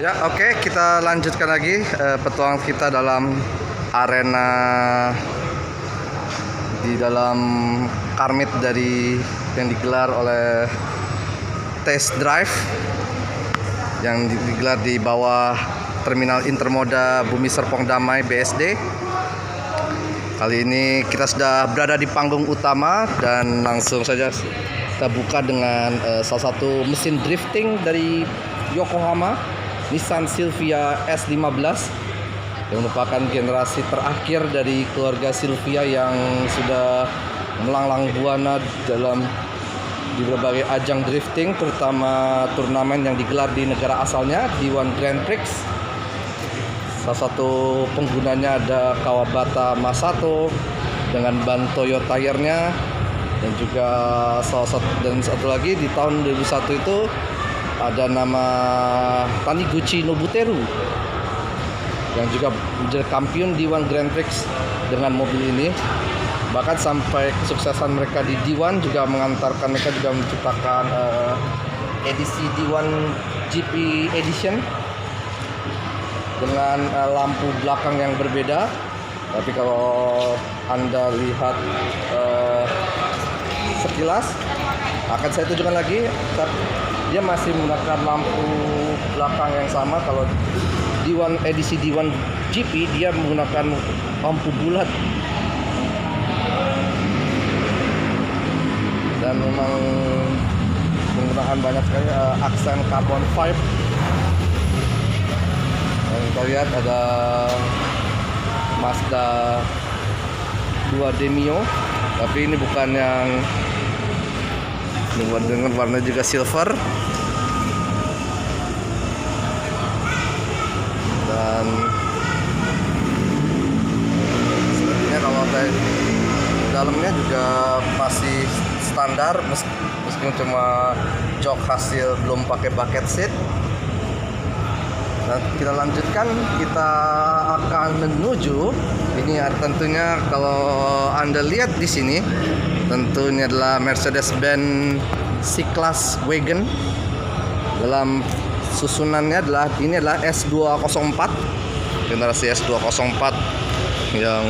Ya, oke, kita lanjutkan lagi petualangan kita dalam arena di dalam Karmit dari yang digelar oleh Test Drive yang digelar di bawah Terminal Intermoda Bumi Serpong Damai BSD. Kali ini kita sudah berada di panggung utama dan langsung saja kita buka dengan salah satu mesin drifting dari Yokohama, Nissan Silvia S15 yang merupakan generasi terakhir dari keluarga Silvia yang sudah melanglang buana di berbagai ajang drifting, terutama turnamen yang digelar di negara asalnya, D1 Grand Prix. Salah satu penggunanya ada Kawabata Masato dengan ban Toyota tire-nya, dan juga satu lagi di tahun 2001 itu ada nama Taniguchi Nobuteru yang juga menjadi kampion D1 Grand Prix dengan mobil ini. Bahkan sampai kesuksesan mereka di D1 juga mengantarkan mereka juga menciptakan edisi D1 GP Edition dengan lampu belakang yang berbeda. Tapi kalau Anda lihat sekilas, akan saya tunjukkan lagi, dia masih menggunakan lampu belakang yang sama. Kalau D1 edisi D1 GP dia menggunakan lampu bulat dan memang menggunakan banyak sekali aksen carbon fiber. Dan kita lihat ada Mazda 2 Demio, tapi ini bukan yang dengan warna juga silver. Dan sebenarnya kalau dalamnya juga masih standar, meskipun cuma jok hasil, belum pakai bucket seat. Dan kita lanjutkan, kita akan menuju ini tentunya kalau Anda lihat di sini, tentu ini adalah Mercedes-Benz C-Class Wagon. Dalam susunannya ini adalah S204, generasi S204 yang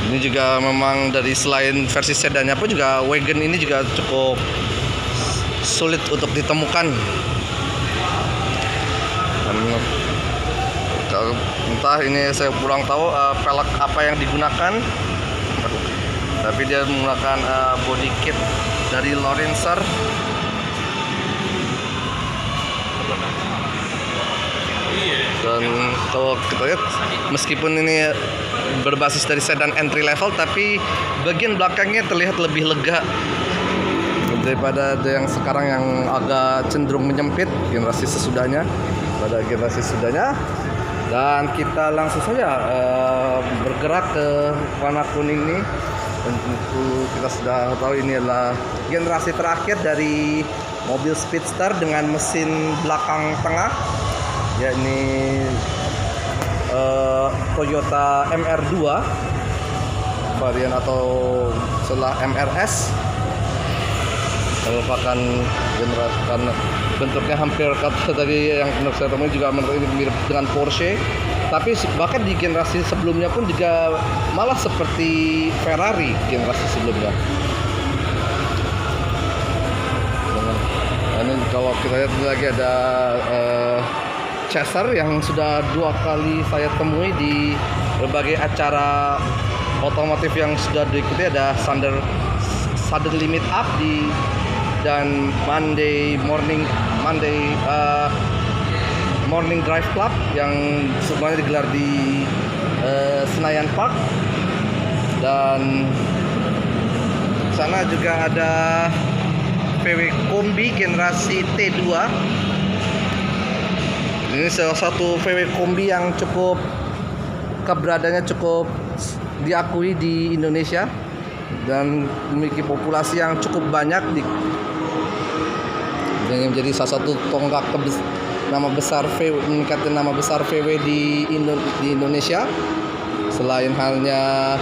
ini juga memang dari selain versi sedannya pun juga wagon ini juga cukup sulit untuk ditemukan. Entah ini saya kurang tahu pelek apa yang digunakan, tapi dia menggunakan body kit dari Lorenzer. Dan kalau kita lihat, meskipun ini berbasis dari sedan entry level, tapi bagian belakangnya terlihat lebih lega daripada yang sekarang yang agak cenderung menyempit generasi sesudahnya. Pada generasi sesudahnya. Dan kita langsung saja bergerak ke warna kuning ini. Tentu kita sudah tahu ini adalah generasi terakhir dari mobil speedster dengan mesin belakang tengah, yakni Toyota MR2 varian atau setelah MRS, merupakan generasi karena bentuknya hampir kata tadi yang saya temui juga mirip dengan Porsche. Tapi bahkan di generasi sebelumnya pun juga malah seperti Ferrari generasi sebelumnya. Ini kalau kita lihat lagi ada Chaser yang sudah 2 kali saya temui di berbagai acara otomotif yang sudah diikuti. Ada Sudden Limit Up dan Monday Morning Drive Club yang semuanya digelar di Senayan Park. Dan sana juga ada VW Kombi generasi T2. Ini salah satu VW Kombi yang cukup keberadaannya cukup diakui di Indonesia dan memiliki populasi yang cukup banyak yang menjadi salah satu tonggak meningkatkan nama besar VW di Indonesia. Selain halnya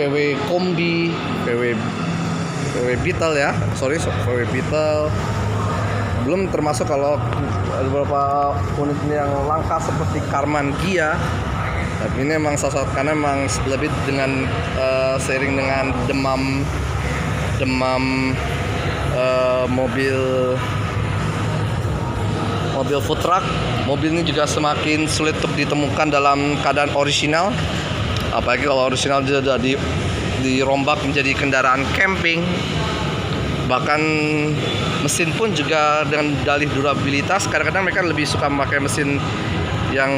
VW Kombi, VW Beetle VW Beetle, Belum termasuk kalau ada beberapa unit yang langka seperti Karman Gia. Tapi ini memang salah satu karena memang lebih dengan seiring dengan demam mobil food truck. Mobil ini juga semakin sulit untuk ditemukan dalam keadaan orisinal. Apalagi kalau orisinal dia sudah dirombak menjadi kendaraan camping. Bahkan mesin pun juga dengan dalih durabilitas, kadang-kadang mereka lebih suka memakai mesin yang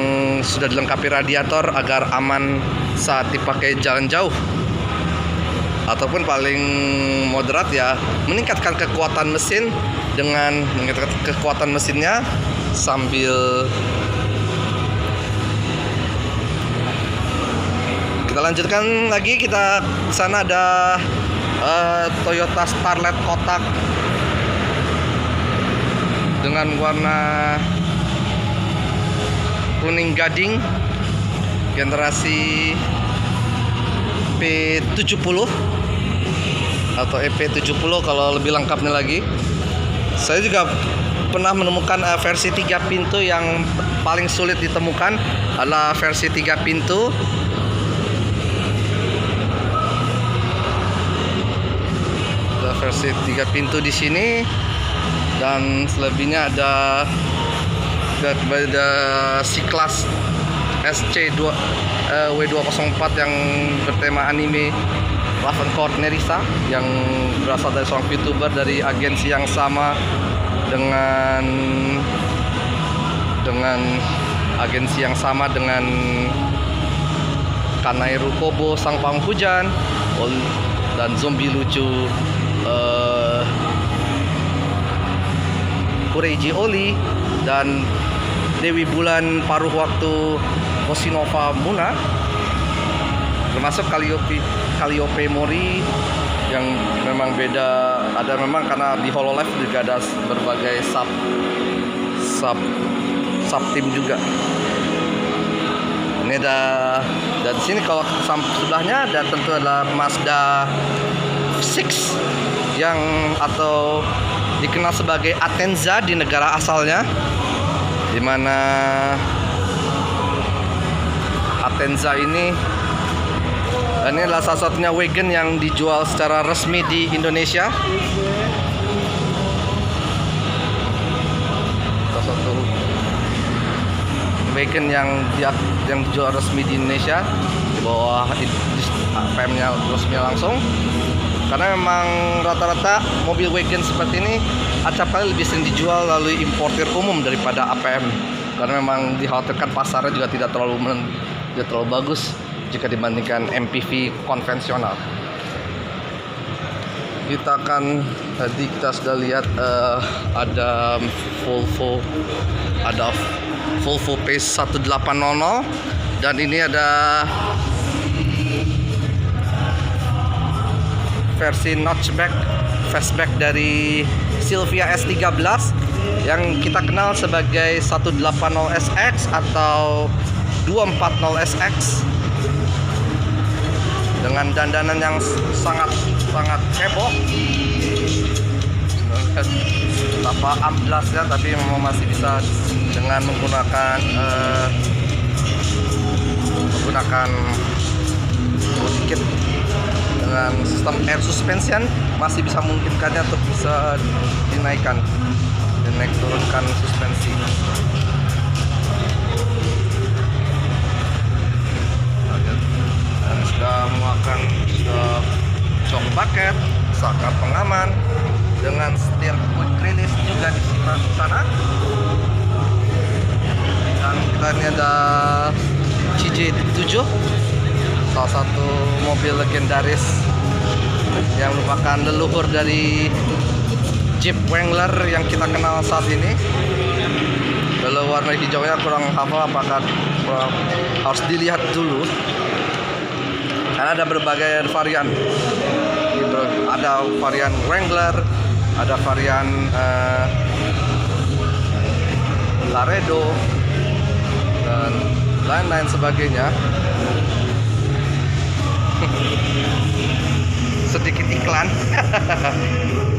sudah dilengkapi radiator agar aman saat dipakai jalan jauh. Ataupun paling moderat ya, meningkatkan kekuatan mesin dengan meningkatkan kekuatan mesinnya sambil kita lanjutkan lagi. Kita sana ada Toyota Starlet kotak dengan warna kuning gading generasi P70 atau EP70 kalau lebih lengkapnya lagi. Saya juga pernah menemukan versi 3 pintu yang paling sulit ditemukan adalah versi 3 pintu. Ada versi 3 pintu di sini dan selebihnya ada C-Class SC2 W204 yang bertema anime Ravencourt Nerissa yang berasal dari seorang VTuber dari agensi yang sama dengan agensi yang sama dengan Kanai Rukobo Sang Pang Hujan dan zombie lucu Kureiji Oli dan Dewi Bulan Paruh Waktu Hosinova Muna, termasuk Calliope Mori yang memang beda. Ada memang karena di Hololive juga ada berbagai sub tim juga. Ini ada dan di sini kalau sebelahnya ada tentu adalah Mazda 6 yang atau dikenal sebagai Atenza di negara asalnya, di mana Atenza ini adalah salah satunya wagon yang dijual secara resmi di Indonesia. Salah satu wagon yang dijual resmi di Indonesia di bawah APM-nya resmi langsung. Karena memang rata-rata mobil wagon seperti ini acap kali lebih sering dijual melalui importir umum daripada APM. Karena memang dikhawatirkan pasarnya juga tidak terlalu bagus jika dibandingkan MPV konvensional. Tadi kita sudah lihat ada Volvo P1800 dan ini ada versi fastback dari Silvia S13 yang kita kenal sebagai 180SX atau 240SX dengan dandanan yang sangat heboh. Tanpa amblasnya, tapi memang masih bisa dengan menggunakan body kit dengan sistem air suspension masih bisa memungkinkannya untuk bisa dinaik turunkan suspensi. Dan sudah memakan shock bucket, saklar pengaman dengan setir quick release juga di sana. Dan kita ini ada CJ7, salah satu mobil legendaris yang merupakan leluhur dari Jeep Wrangler yang kita kenal saat ini. Kalau warna hijaunya kurang hafal apakah harus dilihat dulu karena ada berbagai varian. Ada varian Wrangler, ada varian Laredo dan lain-lain sebagainya. sedikit iklan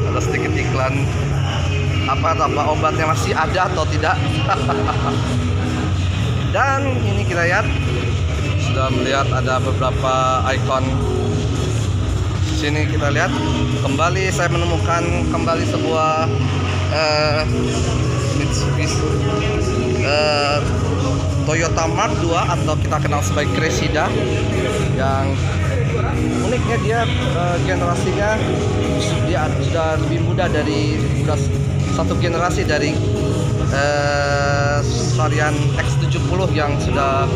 ada sedikit iklan apa obatnya masih ada atau tidak. Dan ini kita lihat sudah melihat ada beberapa ikon. Sini kita lihat kembali saya menemukan kembali sebuah Mitsubishi Toyota Mark II atau kita kenal sebagai Cressida, yang uniknya dia generasinya dia sudah lebih muda dari satu generasi dari varian X70 yang sudah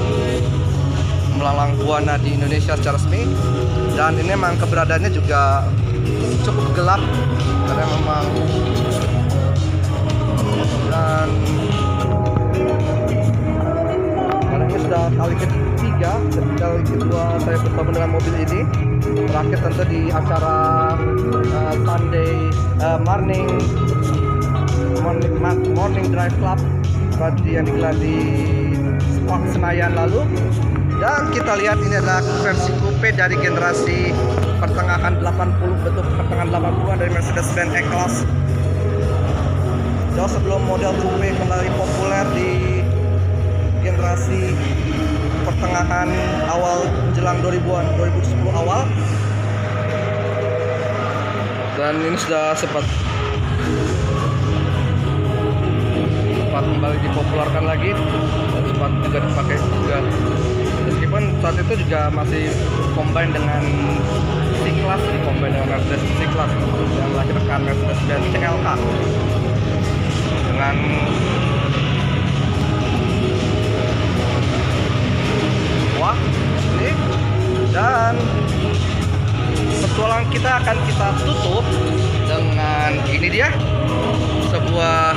melalang buana di Indonesia secara resmi. Dan ini memang keberadaannya juga cukup gelap karena memang, dan karena ini sudah kali ketiga, kali kedua saya bertemu dengan mobil ini. Terakhir tentu di acara Sunday morning drive club yang digelar di Spark Senayan lalu. Dan kita lihat ini adalah versi coupe dari generasi pertengahan 80, bentuk pertengahan 80-an dari Mercedes-Benz E-Class. Jauh sebelum model coupe kembali populer di generasi pertengahan awal menjelang 2000-an, 2010 awal. Dan ini sudah sempat kembali dipopulerkan lagi dan sempat juga dipakai juga, meskipun saat itu juga masih combine dengan C-Class, combine dengan Mercedes C-Class yang melahirkan Mercedes-Benz CLK dengan wah ini. Dan petualangan kita akan kita tutup dengan ini dia, sebuah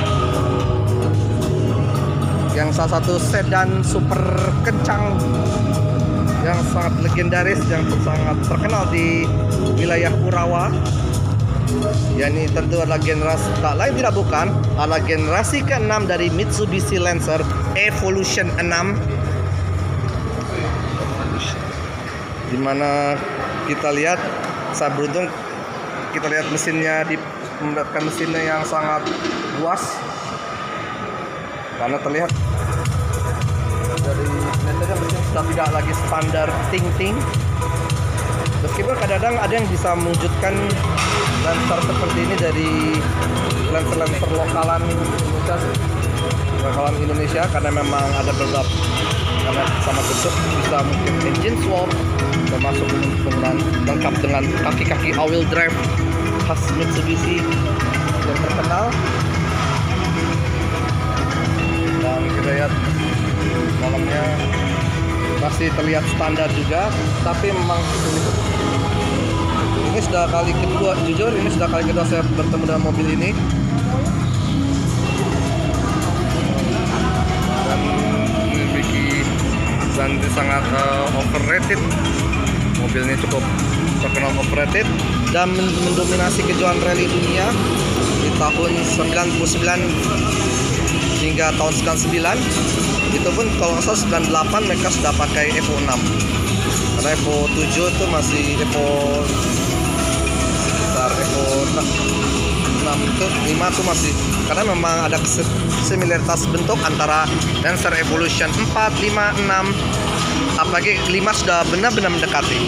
yang salah satu sedan super kencang yang sangat legendaris, yang sangat terkenal di wilayah Urawa. Ya, ini tentu adalah generasi tak lain tidak bukan adalah generasi ke-6 dari Mitsubishi Lancer Evolution 6, dimana kita lihat, saya beruntung kita lihat mesinnya, mendapatkan mesinnya yang sangat luas karena terlihat dari mesin sudah tidak lagi standar ting-ting, meskipun kadang-kadang ada yang bisa mewujudkan Lancer seperti ini dari Lancer lokalan Indonesia karena memang ada beberapa, karena sama bentuk bisa mungkin engine swap, termasuk penggunaan lengkap dengan kaki-kaki all-wheel drive khas Mitsubishi yang terkenal. Dan kita lihat dalamnya masih terlihat standar juga, tapi memang ini sudah kali kedua, jujur ini sudah kali kedua saya bertemu dengan mobil ini. Dan memiliki sangat overrated. Mobil ini cukup terkenal overrated dan mendominasi kejuaraan rally dunia di tahun 99 hingga tahun 99. Itu pun kalau nggak salah 98 mereka sudah pakai Evo 6, karena Evo 7 itu masih Evo sekitar Evo 6 itu 5 itu masih, karena memang ada similaritas bentuk antara Lancer Evolution 4, 5, 6, apalagi 5 sudah benar-benar mendekati.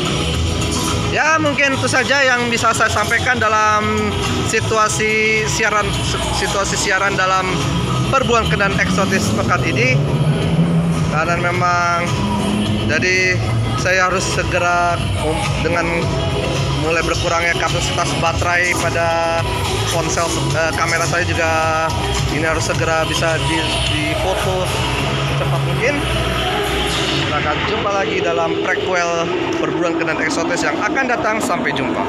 Ya, mungkin itu saja yang bisa saya sampaikan dalam situasi siaran dalam perburuan kendaraan eksotis pekan ini. Karena memang jadi saya harus segera dengan mulai berkurangnya kapasitas baterai pada ponsel kamera saya juga ini harus segera bisa difoto cepat mungkin. Kita akan jumpa lagi dalam prequel perburuan kendaraan eksotis yang akan datang. Sampai jumpa.